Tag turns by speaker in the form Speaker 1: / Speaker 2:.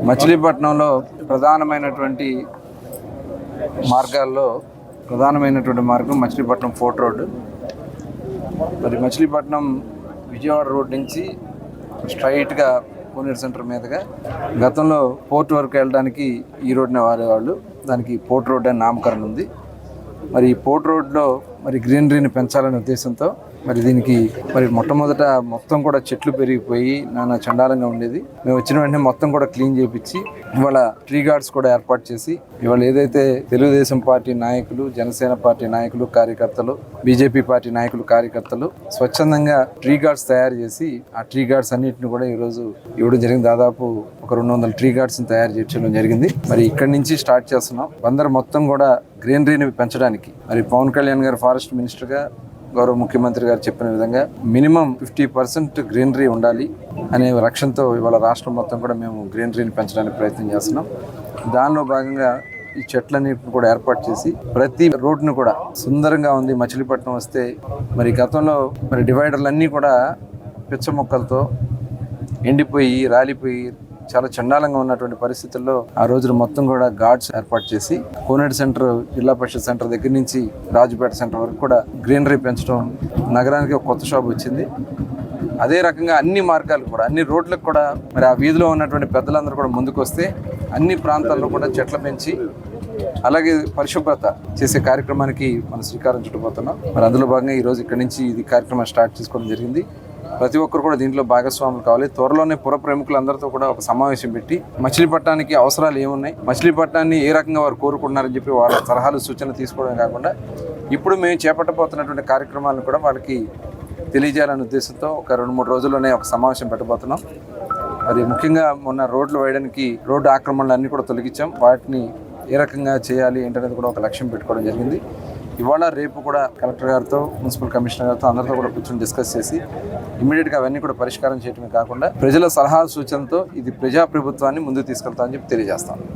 Speaker 1: మచిలీపట్నంలో ప్రధానమైనటువంటి మార్గాల్లో ప్రధానమైనటువంటి మార్గం మచిలీపట్నం ఫోర్ట్ రోడ్డు. మరి మచిలీపట్నం విజయవాడ రోడ్ నుంచి స్ట్రైట్గా కోనేరు సెంటర్ మీదుగా గతంలో పోర్ట్ వరకు వెళ్ళడానికి ఈ రోడ్డునే వాడేవాళ్ళు. దానికి పోర్ట్ రోడ్ అని నామకరణం ఉంది. మరి ఈ పోర్ట్ రోడ్లో మరి గ్రీనరీని పెంచాలనే ఉద్దేశంతో మరి దీనికి మరి మొట్టమొదట మొత్తం కూడా చెట్లు పెరిగిపోయి నానా చండాలంగా ఉండేది. మేము వచ్చిన వెంటనే మొత్తం కూడా క్లీన్ చేయించి ఇవాళ ట్రీ గార్డ్స్ కూడా ఏర్పాటు చేసి ఇవాళ ఏదైతే తెలుగుదేశం పార్టీ నాయకులు, జనసేన పార్టీ నాయకులు, కార్యకర్తలు, బీజేపీ పార్టీ నాయకులు, కార్యకర్తలు స్వచ్ఛందంగా ట్రీ గార్డ్స్ తయారు చేసి ఆ ట్రీ గార్డ్స్ అన్నింటిని కూడా ఈరోజు ఇవ్వడం జరిగింది. దాదాపు ఒక 200 ట్రీ గార్డ్స్ని తయారు చేయడం జరిగింది. మరి ఇక్కడి నుంచి స్టార్ట్ చేస్తున్నాం. అందరూ మొత్తం కూడా గ్రీనరీని పెంచడానికి మరి పవన్ కళ్యాణ్ గారు ఫారెస్ట్ మినిస్టర్గా, గౌరవ ముఖ్యమంత్రి గారు చెప్పిన విధంగా మినిమం 50% గ్రీనరీ ఉండాలి అనే లక్ష్యంతో ఇవాళ రాష్ట్రం మొత్తం కూడా మేము గ్రీనరీని పెంచడానికి ప్రయత్నం చేస్తున్నాం. దానిలో భాగంగా ఈ చెట్లన్నింటిని కూడా ఏర్పాటు చేసి ప్రతి రోడ్డును కూడా సుందరంగా ఉంది. మచిలీపట్నం వస్తే మరి గతంలో మరి డివైడర్లన్నీ కూడా పిచ్చ మొక్కలతో ఎండిపోయి రాలిపోయి చాలా చండాలంగా ఉన్నటువంటి పరిస్థితుల్లో ఆ రోజులు మొత్తం కూడా గార్డ్స్ ఏర్పాటు చేసి కోనేరు సెంటర్, జిల్లా పరిషత్ సెంటర్ దగ్గర నుంచి రాజుపేట సెంటర్ వరకు కూడా గ్రీనరీ పెంచడం, నగరానికి ఒక కొత్త షాప్ వచ్చింది. అదే రకంగా అన్ని మార్గాలు కూడా, అన్ని రోడ్లకు కూడా మరి ఆ వీధిలో ఉన్నటువంటి పెద్దలందరూ కూడా ముందుకు వస్తే అన్ని ప్రాంతాల్లో కూడా చెట్లు పెంచి అలాగే పరిశుభ్రత చేసే కార్యక్రమానికి మనం శ్రీకారం చుట్టబోతున్నాం. మరి అందులో భాగంగా ఈరోజు ఇక్కడి నుంచి ఇది కార్యక్రమం స్టార్ట్ చేసుకోవడం జరిగింది. ప్రతి ఒక్కరు కూడా దీంట్లో భాగస్వాములు కావాలి. త్వరలోనే పుర ప్రముఖులందరితో కూడా ఒక సమావేశం పెట్టి మచిలీపట్నానికి అవసరాలు ఏమున్నాయి, మచిలీపట్నాన్ని ఏ రకంగా వారు కోరుకుంటున్నారని చెప్పి వాళ్ళ సలహాలు, సూచనలు తీసుకోవడం కాకుండా ఇప్పుడు మేము చేపట్టబోతున్నటువంటి కార్యక్రమాలను కూడా వాళ్ళకి తెలియజేయాలనే ఉద్దేశంతో ఒక 2-3 రోజుల్లోనే ఒక సమావేశం పెట్టబోతున్నాం. మరి ముఖ్యంగా మొన్న రోడ్లు వేయడానికి రోడ్డు ఆక్రమణలు అన్నీ కూడా తొలగించాం. వాటిని ఏ రకంగా చేయాలి ఏంటనేది కూడా ఒక లక్ష్యం పెట్టుకోవడం జరిగింది. ఇవాళ రేపు కూడా కలెక్టర్ గారితో, మున్సిపల్ కమిషనర్ గారితో అందరితో కూడా కూర్చొని డిస్కస్ చేసి ఇమీడియట్గా అవన్నీ కూడా పరిష్కారం చేయడమే కాకుండా ప్రజల సలహా సూచనలతో ఇది ప్రజాప్రభుత్వాన్ని ముందుకు తీసుకెళ్తామని చెప్పి తెలియజేస్తాం.